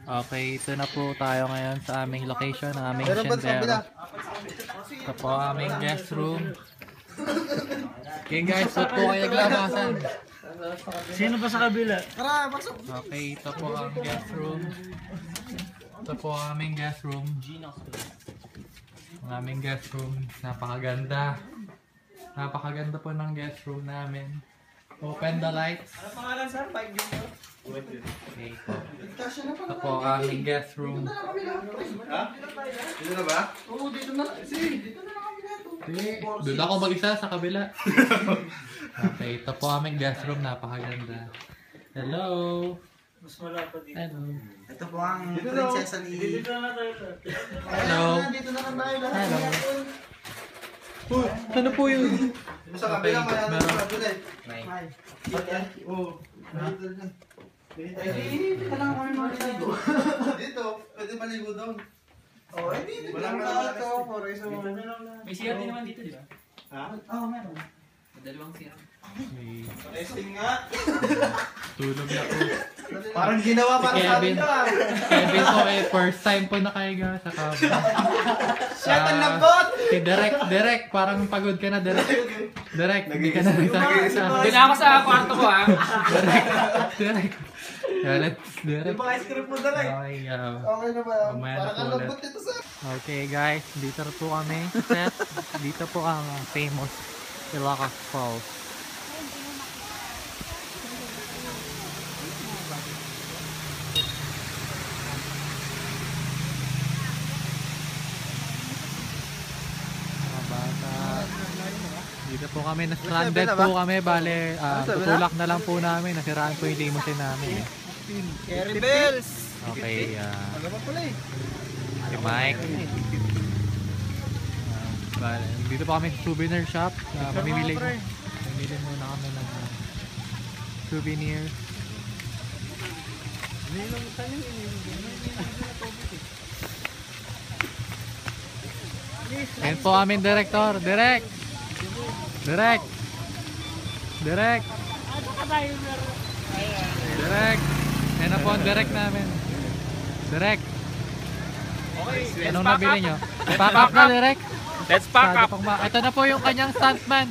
Okay, ito na po tayo ngayon sa aming location, ang aming sendero. Ito po ang aming guest room. Okay guys, ba't po kayo naglabasan? Sino pa sa kabila? Okay, ito po ang guest room. Ito po ang aming guest room. Ang aming guest room, napakaganda. Napakaganda po ng guest room namin. Open the lights. Ano pangalan sir? 5 dito? Okay po. Ito po ang aming guest room. Ha? Dito na ba? Oo, dito na. Dito na kami dito. Doon ako mag-isa sa kabila. Okay, ito po aming guest room. Napakaganda. Hello! Mas malapad dito. Hello! Ito po ang prinsesa ni... Dito na tayo sir. Hello! Dito na lang tayo lahat. Hello! Ano po yun? Sa kabila, may ano meron. sa kabila eh. May. Oo. Dito lang kami maligo. Dito, pwede maligo doon. Oo, dito. Walang lahat ko. May CR din naman dito, di ba? Ha? Oo, meron. Dalawang CR. May Testing nga. tulog na po. Parang ginawa para sa atin Kevin. lang. Kevin po first time po nakahiga sa kama. Shit, ang lambot! Si Derek, parang pagod ka na, Derek. Derek, hindi ka na rin sa... Hindi na ako sa kwarto ko ha. Derek. Derek. Yung mga ice cream mo dala eh. Okay, Okay na ba? Mamaya na Parang po ang ulit. lambot nito sa... Okay guys, dito na po kami sa set. Dito po ang famous Ilocos Falls. Mga bata. Dito po kami, na-stranded po kami. Bale, tutulak na lang po namin. Nasiraan po yung limousine namin. Carry bells! Okay, Magaba pala eh. si Mike. Bale, dito po kami sa souvenir shop. Mamimili muna kami ng souvenir. Yan po aming director. Direk! Direk! Direk! Direk! Yan na po ang direct namin. Direk! Anong nabili nyo? Pack up na, Direk! Let's pack up! Ito na po yung kanyang stuntman.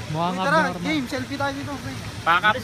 Mukhang abnormal. Game, selfie tayo dito. Pack up!